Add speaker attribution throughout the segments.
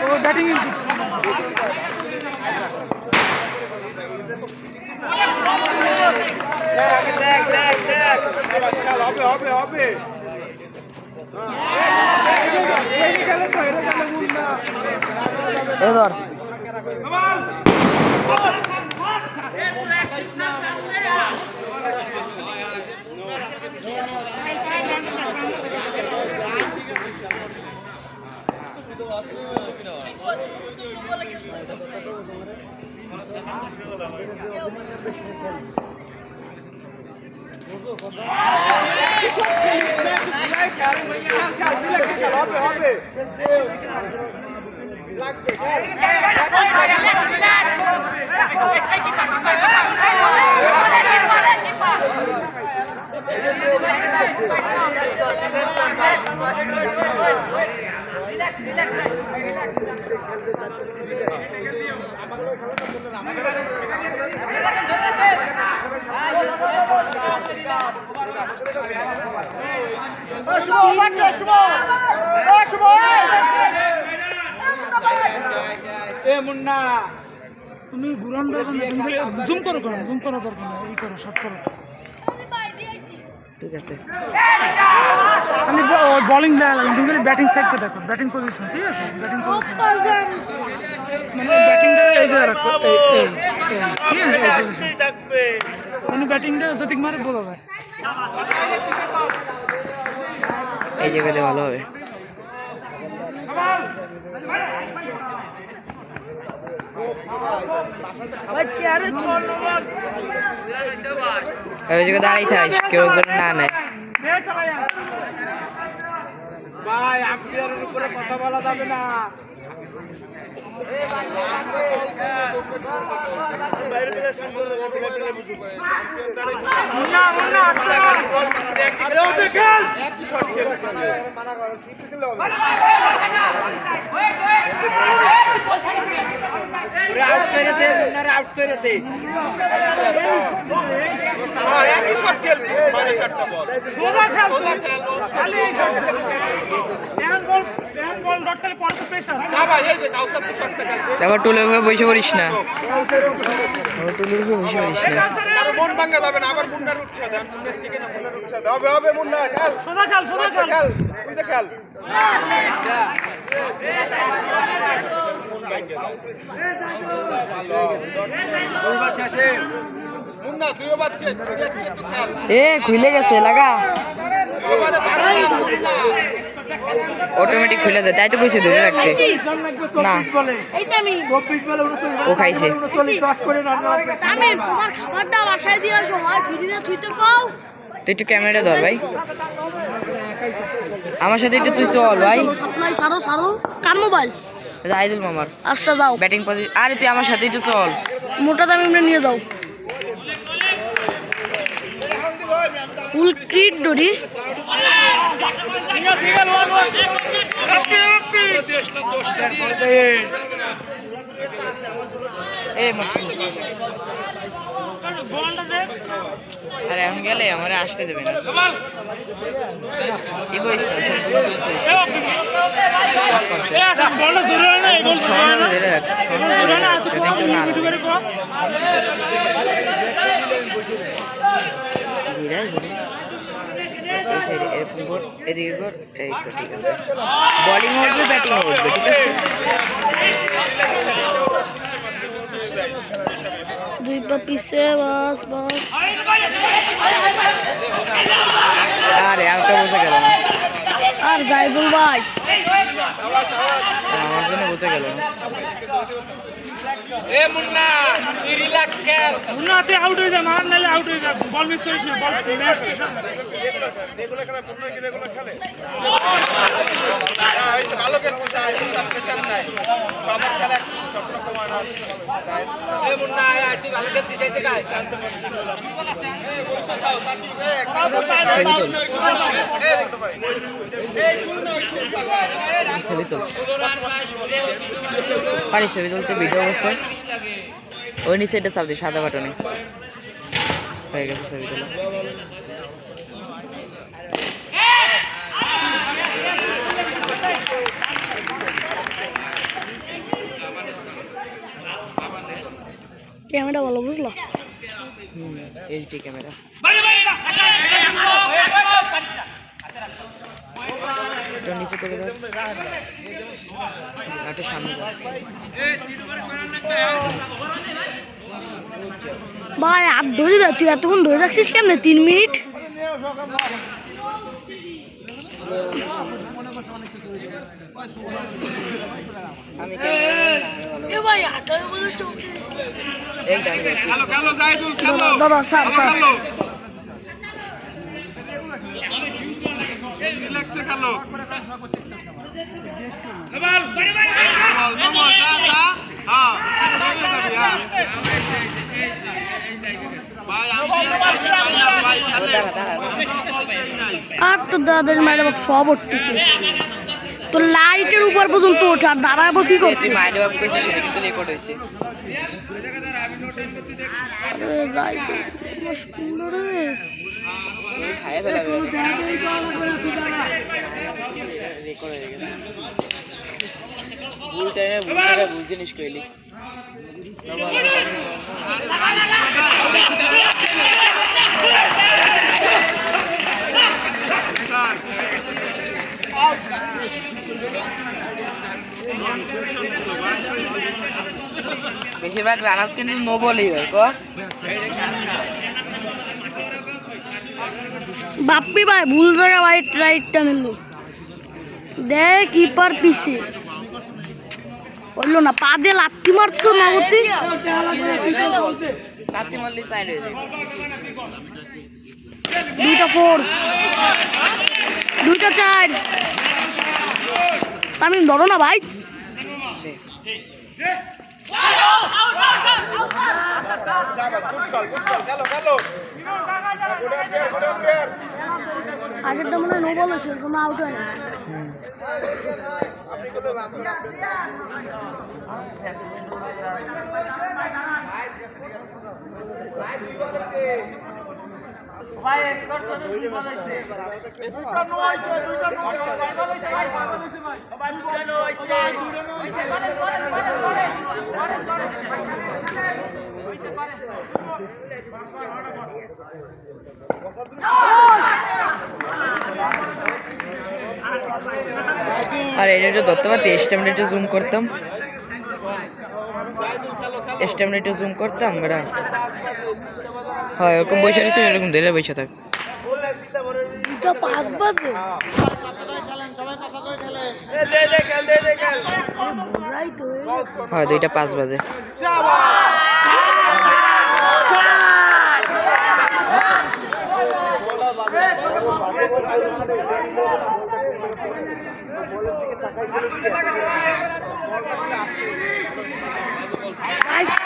Speaker 1: ও batting
Speaker 2: হবে
Speaker 3: ধর
Speaker 2: হবে মুন্না
Speaker 1: তুমি ঘুরান জুম করো জুম করো দরকার নেই এই করো শর্ট করো
Speaker 3: ঠিক আছে
Speaker 1: খালি বোলিং দেওয়া লাগে তুমি ব্যাটিং সাইডটা দেখো ব্যাটিং পজিশন ঠিক আছে ব্যাটিং পজিশন মানে ব্যাটিংটা এই জায়গায় রাখো মানে ব্যাটিংটা যদি মারে বোঝা যায়
Speaker 3: এই জায়গাতে ভালো হবে ওই জায়গায় দাঁড়িয়ে থাকিস কেউ যেন না নেয়
Speaker 2: ভাই আম্পায়ারের উপরে কথা বলা যাবে না আউট করে দে মুন্নারে আউট করে দে একই শট খেলছে ছয় শটটা বল সোজা খেল খালি এই ব্যান বল ডট খেলে পড়ে প্রেসার না ভাই এই যে কাউসার তো শটটা খেলছে
Speaker 3: তারপর টুলের উপরে বসে পড়িস না টুলের উপরে বসে পড়িস না
Speaker 2: আর মন ভাঙা যাবে না আবার মুন্নার উঠছে দেন মুন্নার থেকে না মুন্নার উঠছে হবে মুন্না খেল সোজা খেল তুই তো খেল
Speaker 3: এ খুলে গেছে লাগা অটোমেটিক খুলে যায় তাই তো কইছি ধরে রাখতে না ও খাইছে তুই একটু ক্যামেরাটা ধর ভাই আমার সাথে একটু তুই চল ভাই
Speaker 4: কার মোবাইল
Speaker 3: জাহিদুল মামার
Speaker 4: আচ্ছা যাও
Speaker 3: ব্যাটিং পজিশন আরে তুই আমার সাথে একটু চল
Speaker 4: মোটা দামি নিয়ে যাও ফুল ক্রিট ডরি
Speaker 3: আরে এখন গেলে আমার আসতে দেবে না কি করিস এদিকে কর এই তো ঠিক আছে বলিং উঠবে ব্যাটিং উঠবে ঠিক আছে
Speaker 4: দুই পা পিছে বাস
Speaker 3: আরে আউটটা বোঝা গেল না
Speaker 4: আর জাইদুল ভাই
Speaker 3: আমার জন্য বোঝা গেল না
Speaker 2: এ মুন্না তুই রিল্যাক্স খেল
Speaker 1: মুন্না তুই আউট হয়ে যা মার নালে আউট হয়ে যা বল মিস করিস না বল
Speaker 2: রেগুলার খেলা মুন্না কি রেগুলার খেলে এই তো ভালো খেলছে তার প্রেসার নাই সবার খেলা সব রকম আর এ মুন্না আয় তুই ভালো খেলছিস এই থেকে আয় এ বসে দাও সাকিব একটা বসে এ দেখো ভাই এই তুই না
Speaker 3: ছবি তো পারি ছবি তুলতে ভিডিও অবস্থায় ওই নিচে এটা চাপ দিই সাদা বাটনে হয়ে গেছে ছবি তোলা
Speaker 4: ক্যামেরা ভালো বুঝলো।
Speaker 3: HD camera. এটা নিচে করে দাও, একটু সামনে দাও।
Speaker 4: ভাই হাত ধরে দা, তুই এতক্ষণ ধরে রাখছিস কেমনে 3 মিনিট?
Speaker 3: আমি
Speaker 4: এ ভাই 18 বলে চলছে।
Speaker 2: খেলো খেলো জাহিদুল খেলো
Speaker 4: দাদা স্যার স্যার
Speaker 2: রিল্যাক্সে খেলো নমল যা যা হ্যাঁ ভাই আমি ভাই
Speaker 4: আর তো দাদার ম্যাডাম সব উঠতেছে, তো লাইটের উপর পর্যন্ত ওঠে আর দাঁড়াবো কি করতে?
Speaker 3: তুই মাইনে বাপ কইছিস, সেটা কিন্তু রেকর্ড হয়েছে।
Speaker 4: যাই সুন্দর রে।
Speaker 3: তুই খাইয়ে ফেলাবে, রেকর্ড হয়ে গেছে। ভুল টাইমে ভুল জায়গায় ভুল জিনিস কইলি। বেশিরভাগ রানার কিন্তু নো বলই হয়।
Speaker 4: বাপ্পি ভাই ভুল জায়গায় রাইটটা নিল, দেখ কিপার পিছে বললো না, পা দিয়ে লাত্তি মারতো নবতী।
Speaker 3: লাত্তি মারলি সাইড হয়ে যায়।
Speaker 4: 2টা 4 2টা 4। আমি ধরো না ভাই, আগেরটা মনে হয় নো বল হয়েছে, কোনো আউট হয় না।
Speaker 3: আর এটা একটু ধরতে পারতি, স্টেমটা একটু জুম করতাম, স্টেমটা একটু জুম করতাম। বেড়া হয় ওরকম বসে রয়েছে, এরকম ধরে বসে থাক।
Speaker 4: 5 বাজে
Speaker 3: হয় 2টা 5 বাজে।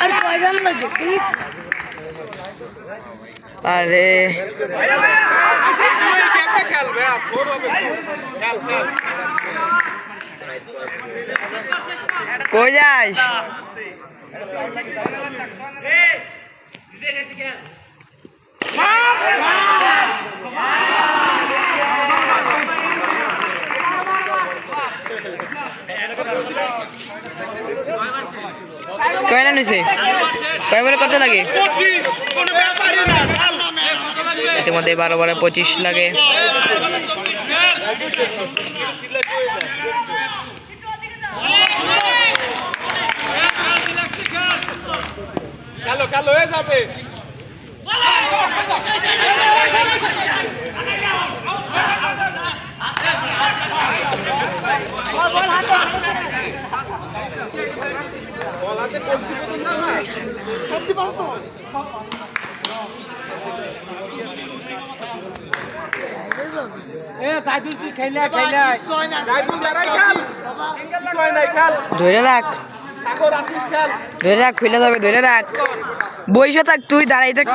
Speaker 4: আর কয় রান লাগে?
Speaker 3: আরে
Speaker 2: খেলবে
Speaker 3: কই যাস? কয় রান হয়েছে? কয় বলে কত লাগে? ইতিমধ্যে 12 বলে 25 লাগে।
Speaker 2: খেলো খেলো হয়ে যাবে।
Speaker 3: ধরে রাখ, ধরে রাখ, খুলে যাবে, ধরে রাখ। বইসা থাক, তুই দাঁড়াই থাক।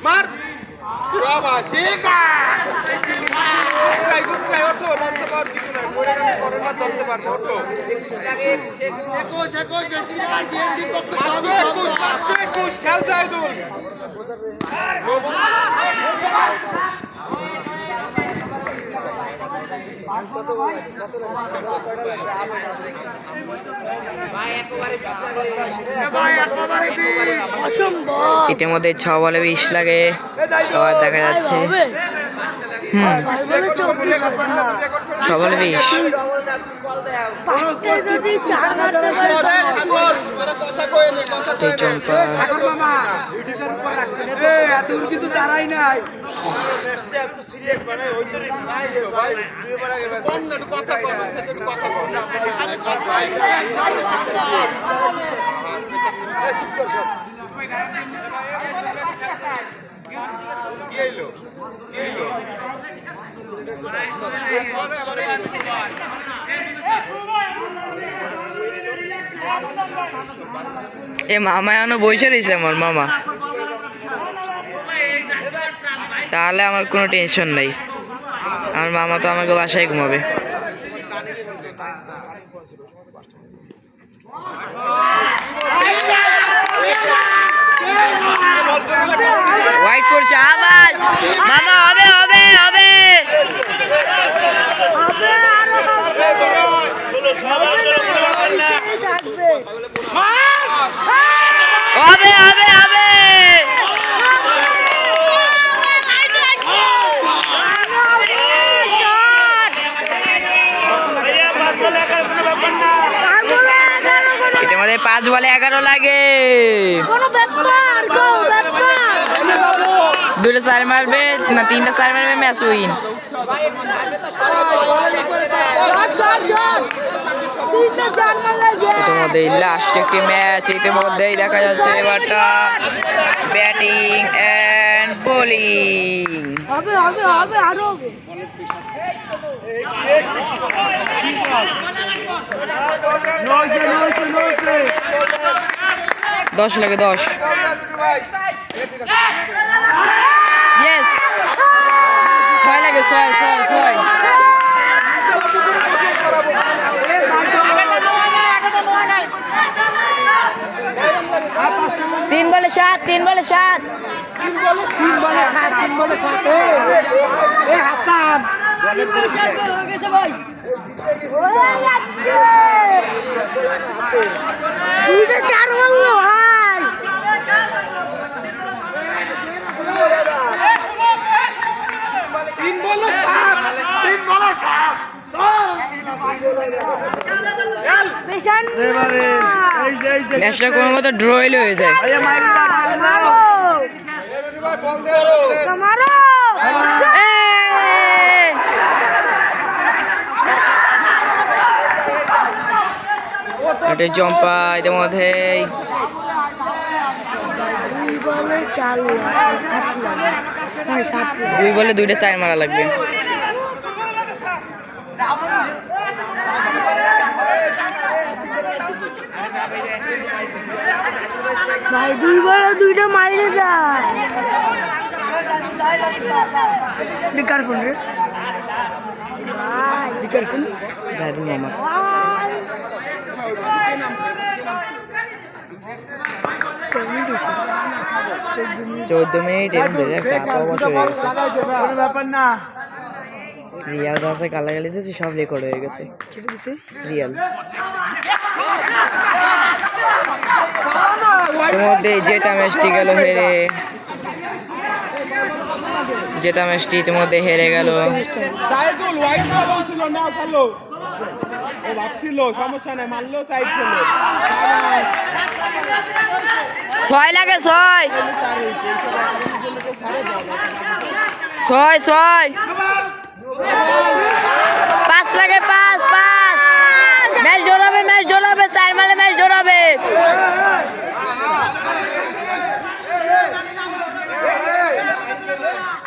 Speaker 2: মার ঠিক আছে। লড়তে পার কিছু নাই পড়ে গেলে পরের বার ধরতে পারবো ওঠো 21 বেশি না ডিএমডি পক্ষে 21 খেল যায় দূর
Speaker 3: ইতিমধ্যে 6 বলে 20 লাগে আবার দেখা যাচ্ছে 6 বলে 20 চম্পা
Speaker 2: কিন্তু দাঁড়াই নাই
Speaker 3: এ মামা এখনো বসে রয়েছে আমার মামা তাহলে আমার কোনো টেনশন নাই আমার মামা তো আমাকে বাসায় ঘুমাবে হোয়াইট করছে আবার মামা হবে হবে হবে হবে হবে হবে ইতিমধ্যে 5 বলে 11 লাগে দুটো 4 মারবে না 3টা 4 মারবে ম্যাচ উইন ইতিমধ্যে লাস্ট একটি ম্যাচ ইতিমধ্যেই দেখা যাচ্ছে এবারটা ব্যাটিং অ্যান্ড বোলিং
Speaker 4: হবে হবে হবে আরো হবে
Speaker 3: 10 লাগে 10 ইয়েস 6 লাগে 6 3 বলে 7 3 বলে 7
Speaker 2: হাসান
Speaker 4: দুইটা 4 বললো ভাই
Speaker 2: 3 বলে 7 3 বলে 7
Speaker 3: ম্যাচটা কোনো মতো ড্র হয়ে যায় এটা জম্পা ইতিমধ্যে 2 বলে 2টা 4 মারা লাগবে
Speaker 4: ভাই 2 বলে 2টা মাইরে যায় দিকার ফোন রে দিকার ফোন
Speaker 3: যাবি মামা চৌদ্দ মিনিট এরকম ধরে রাখছে অবশ্য হয়ে গেছে
Speaker 1: ব্যাপার না
Speaker 3: রিয়াল যা আছে গালাগালি দিয়েছে সব রেকর্ড হয়ে গেছে রিয়াল ইতিমধ্যে জেতা ম্যাচটি গেল হেরে জেতা ম্যাচটি ইতিমধ্যে হেরে গেল
Speaker 2: সাইদুল হোয়াইট বল ছিল না খেলো ও ভাবছিল সমস্যা নাই মারলো সাইড ছিল
Speaker 3: 6 লাগে 6 5 লাগে 5 ম্যাচ জোরাবে 4 মালে ম্যাচ জোরাবে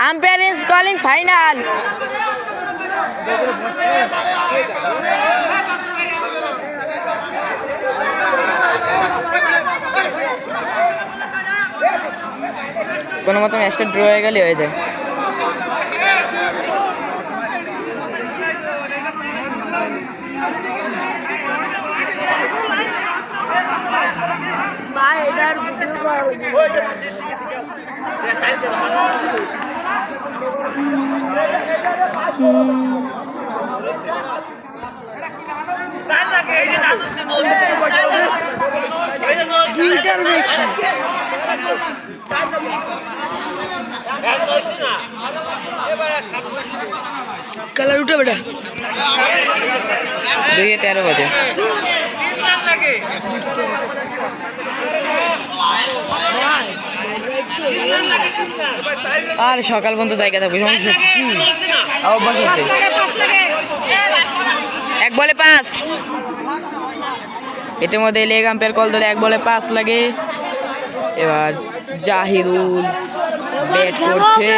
Speaker 3: আম্পায়ার ইজ কলিং ফাইনাল কোনো মতো ম্যাচটা ড্র হয়ে গেলে হয়ে যায়
Speaker 4: ইন্টারভেনশন কালার উঠে বেটা
Speaker 3: 2:13 বাজে। আর সকাল পর্যন্ত জায়গা থাকবে, সমস্যা কি? অভ্যাস আছে। 1 বলে 5। ইতিমধ্যে লেগ আম্পায়ার কল দিলে 1 বলে 5 লাগে। এবার জাহিদুল ব্যাট করছে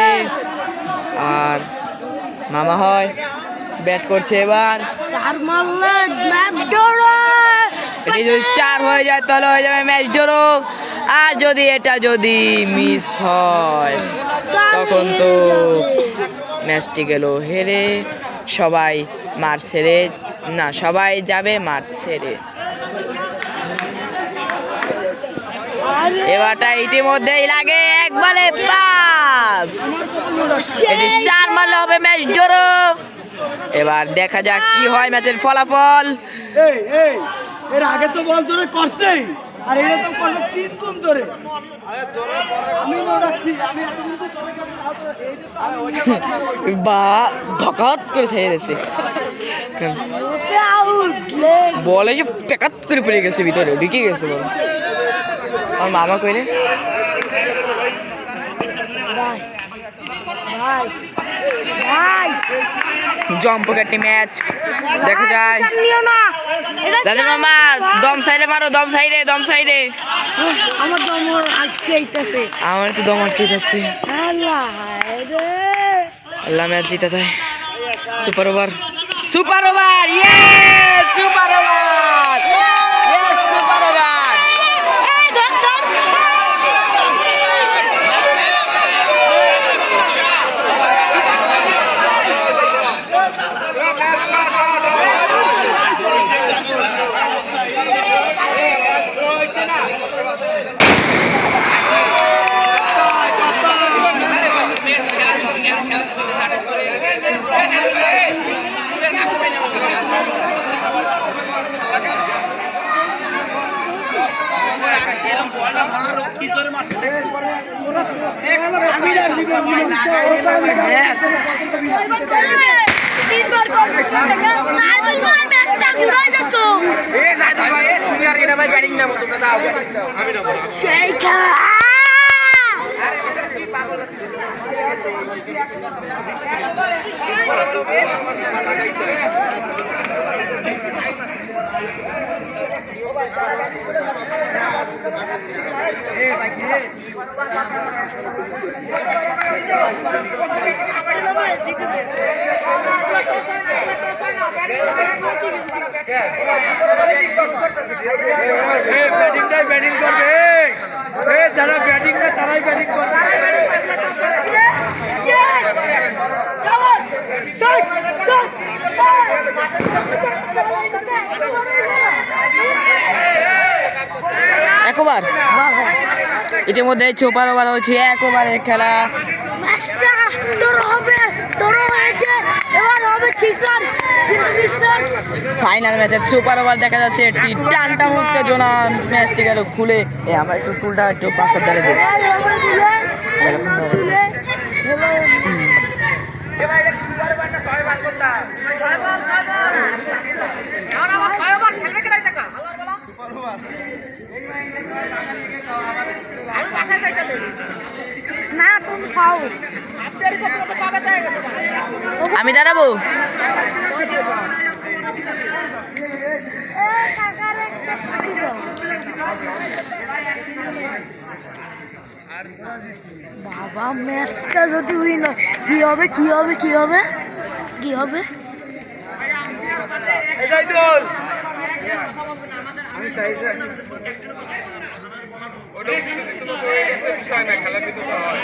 Speaker 3: আর মামা হয় ব্যাট করছে। এবার
Speaker 4: চার মারলে ম্যাচ ড্র।
Speaker 3: এটি যদি 4 হয়ে যায় তাহলে হয়ে যাবে ম্যাচ ড্র। আর যদি এটা যদি মিস হয় তখন তো ম্যাচটি গেল হেরে। সবাই মাঠ ছেড়ে, না সবাই যাবে মাঠ ছেড়ে। এবারটা ইতিমধ্যেই লাগে 1 বলে 5। এটি 4 মারলে হবে ম্যাচ ড্র। এবার দেখা যাক কি হয় ম্যাচের ফলাফল।
Speaker 5: এর আগে তো বল জোরে করছেই, আর এটা তো করছে 3 গুণ জোরে। আমি মনে রাখছি, আমি এতদিন তো জোরে করছি, তাও তো এই তো
Speaker 3: বা ধকাত করে ছেড়ে দিয়েছে,
Speaker 4: আউট লেগ।
Speaker 3: বলে যে পেকাত করে পড়ে গেছে, ভিতরে ঢুকে গেছে বল। আমার মামা কইলে
Speaker 4: ভাই ভাই ভাই
Speaker 3: জম্পকাটি ম্যাচ দেখা যায়।
Speaker 4: নিও না এটা
Speaker 3: দাদা মামা দম সাইডে মারো, দম সাইডে, দম সাইডে।
Speaker 4: আমার দম আটকে আইতাছে।
Speaker 3: আমার তো দম আটকে যাচ্ছে।
Speaker 4: আল্লাহ রে
Speaker 3: আল্লাহ ম্যাচ জিতে যায়। Super over, super over, yes super over, yes super over.
Speaker 4: এই ধর ধর তিনবার কল দিছো না বলবো ম্যাচটা ঘুরাই দিছো
Speaker 2: এই জাহিদুল ভাই, তুমি আর এটা ভাই ব্যাটিং নামো, তোমরা দাও ব্যাটিং দাও, আমি নামো।
Speaker 4: সেই খেলা
Speaker 2: আরে এটা কি পাগল হচ্ছে?
Speaker 5: ব্যাটিংটাই ব্যাটিং করবে, যারা ব্যাটিং না তারাই ব্যাটিং করবে।
Speaker 3: একবার ইতিমধ্যে সুপার ওভার হচ্ছে 1 ওভারের খেলা।
Speaker 4: ম্যাচটা তোর হবে, তোর হয়েছে, এবার হবে সিক্সার, কিন্তু সিক্সার
Speaker 3: ফাইনাল ম্যাচের সুপার ওভার দেখা যাচ্ছে। একটি টানটা উত্তেজনা, ম্যাচটি গেল খুলে। আমার একটু টুলটা একটু পাশের ধারে দিই।
Speaker 2: এবার এটা সুপার ওভারটা 6 বার করতা, 6 বল 6 বল। না আবার 6 ওভার খেলবে কি নাই টাকা আল্লাহর বলা সুপার ওভার। আমি বাসায় যাইতাছি
Speaker 4: না তুমি খাও।
Speaker 2: আপনার কত কত পাবে তাই গেছে।
Speaker 3: আমি দাঁড়াবো।
Speaker 4: বাবা ম্যাচটা যদি উইন হয় কি হবে, কি হবে, কি হবে, কি হবে?
Speaker 2: এই জাহিদুল
Speaker 5: আমি চাই যে
Speaker 2: ওটা তো হয়ে গেছে, বিষয় না, খেলার ভিতর তো হয়।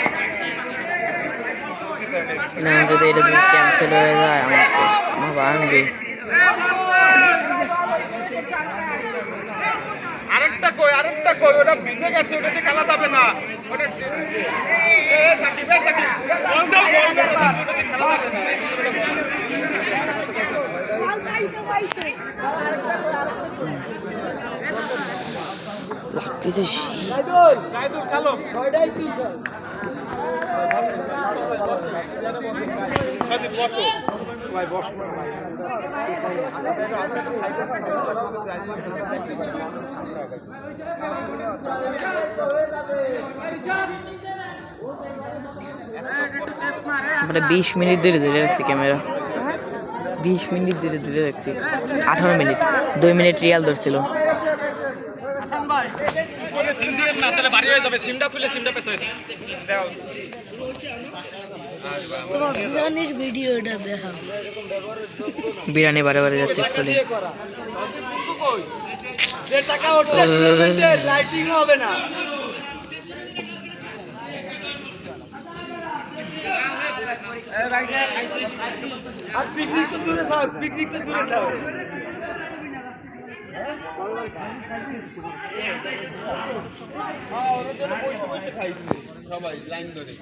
Speaker 3: না যদি এটা যদি ক্যান্সেল হয়ে যায় আমার তো ভাঙবে।
Speaker 2: আরেকটা কই আরেকটা কই ওটা ভিজে গেছে ওটাতে খেলা যাবে না ওটা সাকিব বল দাও ওটাতে খেলা যাবে না
Speaker 3: লাগতেছে
Speaker 2: জায়দুল খেলো
Speaker 5: ছয়টাই তুই খেল।
Speaker 2: সাজিদ বসো ভাই বসো
Speaker 3: মানে 20 মিনিট ধরে ধরে রাখছি ক্যামেরা, 20 মিনিট ধরে ধরে রাখছি, 18 মিনিট, 2 মিনিট রিয়াল ধরছিল।
Speaker 4: বিরিয়ানির ভিডিওটা দেখা
Speaker 3: বিরিয়ানি বারে বারে যাচ্ছে খুলে।
Speaker 5: যে টাকা উঠছে লাইটিং হবে না। আর পিকনিক তো দূরে থাক, পিকনিক তো দূরে থাক।
Speaker 2: সবাই লাইন ধরে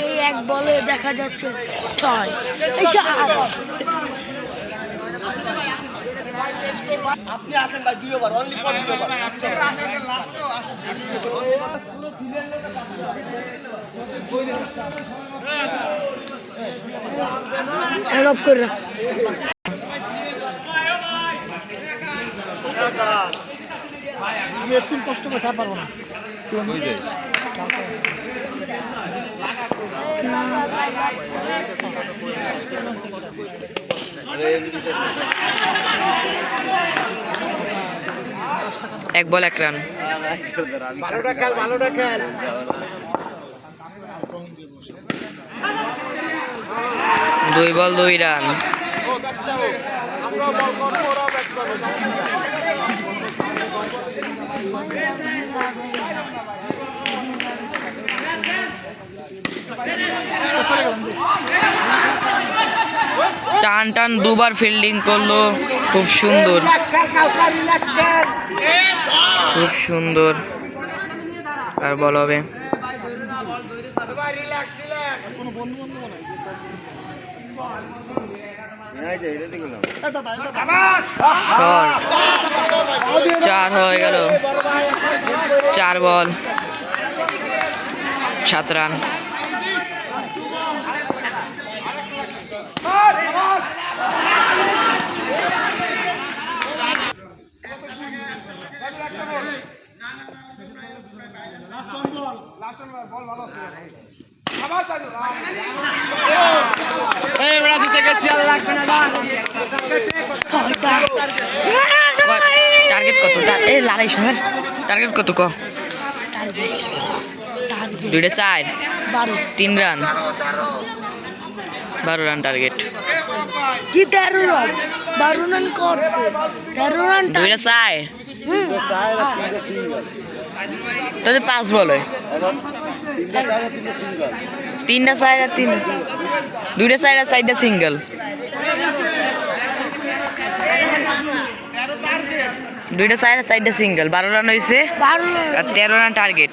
Speaker 4: এই এক বলে দেখা যাচ্ছে 6 এই 7
Speaker 5: আপনি আসেন ভাই 2 ওভার, অনলি ফর 2 ওভার।
Speaker 4: এরপ করে রাখ।
Speaker 5: আমি একটু কষ্ট করে খাওয়া পারবো না।
Speaker 3: এক বল 1 রান।
Speaker 2: ভালোটা খেল ভালোটা খেল
Speaker 3: 2 বল 2 রান।
Speaker 2: ও দেখতে হবে আমরা বল করব ওরাও ব্যাট করবে
Speaker 3: টান টান দুবার ফিল্ডিং করলো, খুব সুন্দর, খুব সুন্দর। আর বল হবে শট। 4 হয়ে গেল, 4 বল 7 রান। টার্গেট কত? এই লড়াই সময় টার্গেট কত ক? 2টা 4, 3 রান, 12 রান টার্গেট।
Speaker 4: কি 13 রান 12 রান করছে 13 রান
Speaker 3: 2টা 4 তাহলে 5 বল হয়। 3টা 4 আর 3, 2টা 4 আর 4টা সিঙ্গেল। 2টা 4 আর 4টা সিঙ্গেল, 12 রান হয়েছে
Speaker 4: 12
Speaker 3: আর 13 রান টার্গেট।